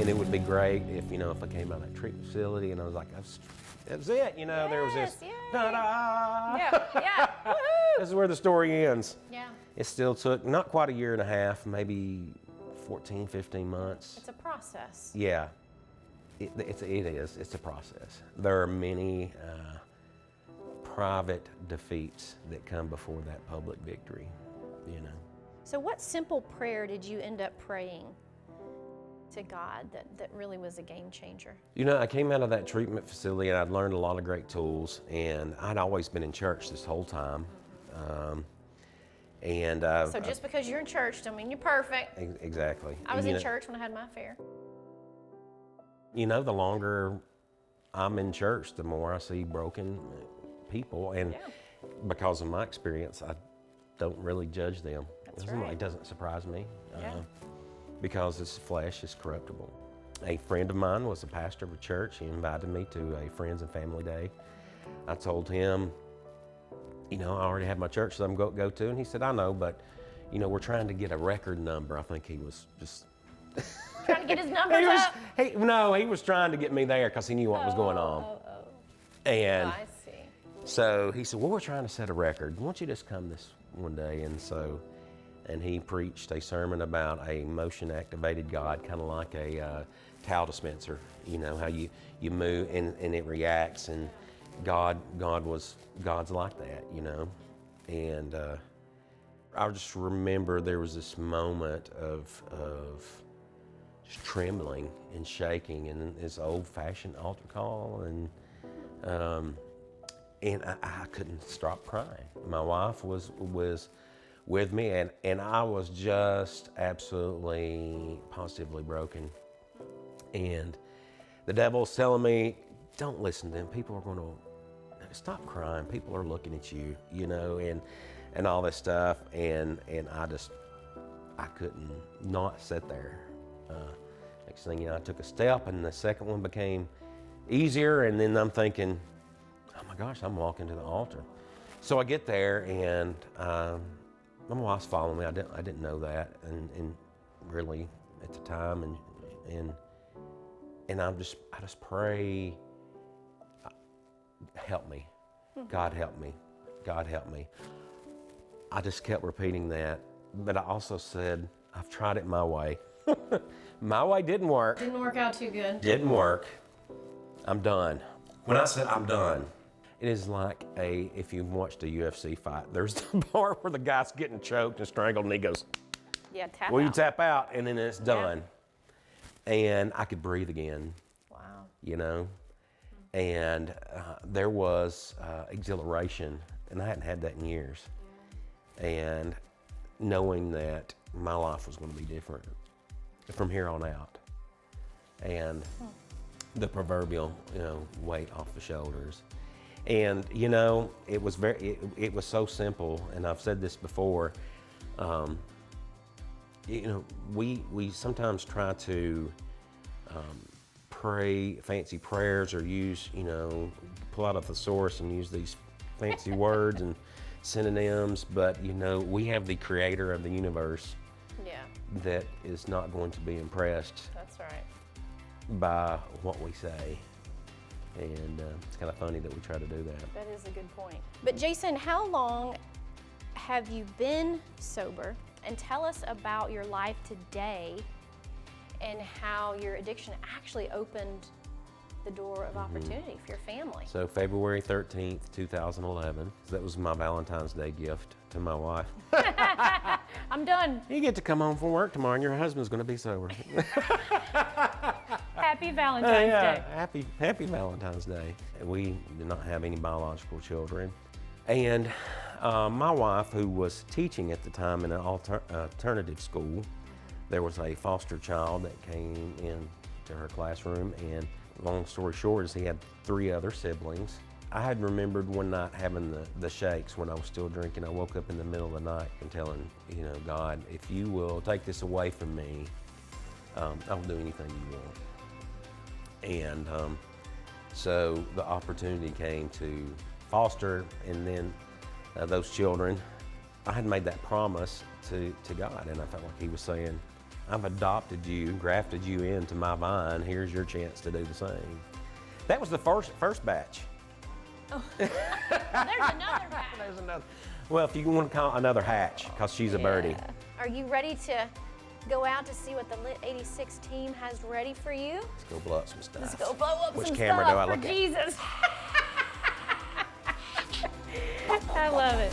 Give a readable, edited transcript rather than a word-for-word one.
it would be great if, if I came out of that treatment facility and I was like, that's it, there was this, Yay. ta-da! Yeah, woohoo! This is where the story ends. Yeah. It still took not quite a year and a half, maybe 14, 15 months. It's a process. Yeah, it is. It's a process. There are many private defeats that come before that public victory, So what simple prayer did you end up praying to God that really was a game changer? I came out of that treatment facility and I'd learned a lot of great tools, and I'd always been in church this whole time. So just because you're in church don't mean you're perfect. Exactly. I was in church when I had my affair. The longer I'm in church, the more I see broken people, and because of my experience, I don't really judge them. That's right. It doesn't surprise me, Yeah. because this flesh is corruptible. A friend of mine was a pastor of a church. He invited me to a Friends and Family Day. I told him, I already have my church that I'm going to go to, and he said, I know, but, we're trying to get a record number. I think he was just... Trying to get his numbers up? He was trying to get me there because he knew what was going on. And I see. so he said, well, we're trying to set a record. Why don't you just come this one day? And he preached a sermon about a motion-activated God, kind of like a towel dispenser. How you move and it reacts, and God's like that, And I just remember there was this moment of just trembling and shaking, and this old-fashioned altar call, and I couldn't stop crying. My wife was with me, and I was just absolutely, positively broken. And the devil's telling me, don't listen to them. People are going to stop crying. People are looking at you, and all this stuff. And I couldn't not sit there. Next thing I took a step, and the second one became easier. And then I'm thinking, oh my gosh, I'm walking to the altar. So I get there, and my wife's following me. I didn't know that, and really at the time, and I just pray, help me, God help me, God help me. I just kept repeating that, but I also said, I've tried it my way. My way didn't work. Didn't work out too good. Didn't work. I'm done. When I said I'm done, it is like if you've watched a UFC fight, there's the part where the guy's getting choked and strangled, and he goes, tap well, out. you tap out, and then it's done. Yeah. And I could breathe again. Wow. And there was exhilaration, and I hadn't had that in years. And knowing that my life was going to be different from here on out. And the proverbial, weight off the shoulders. And, it was it was so simple, and I've said this before, we sometimes try to pray fancy prayers or use, pull out a thesaurus and use these fancy words and synonyms, but, we have the creator of the universe that is not going to be impressed. That's right. By what we say. And it's kind of funny that we try to do that. That is a good point. But Jason, how long have you been sober? And tell us about your life today and how your addiction actually opened the door of opportunity for your family. So February 13th, 2011, that was my Valentine's Day gift to my wife. I'm done. You get to come home from work tomorrow and your husband's going to be sober. Happy Valentine's Day. Happy Valentine's Day. We did not have any biological children. And my wife, who was teaching at the time in an alternative school, there was a foster child that came into her classroom, and long story short is he had 3 other siblings. I had remembered one night having the shakes when I was still drinking. I woke up in the middle of the night and telling, God, if you will take this away from me, I'll do anything you want. And so the opportunity came to foster, and then those children. I had made that promise to God, and I felt like He was saying, I've adopted you, grafted you into my vine. Here's your chance to do the same. That was the first batch. There's another batch. There's another. Well, if you want to call it another hatch, because she's a birdie. Yeah. Are you ready to go out to see what the LIT86 team has ready for you? Let's go blow up some stuff. Let's go blow up Which some camera stuff do I for look at? Jesus. I love it.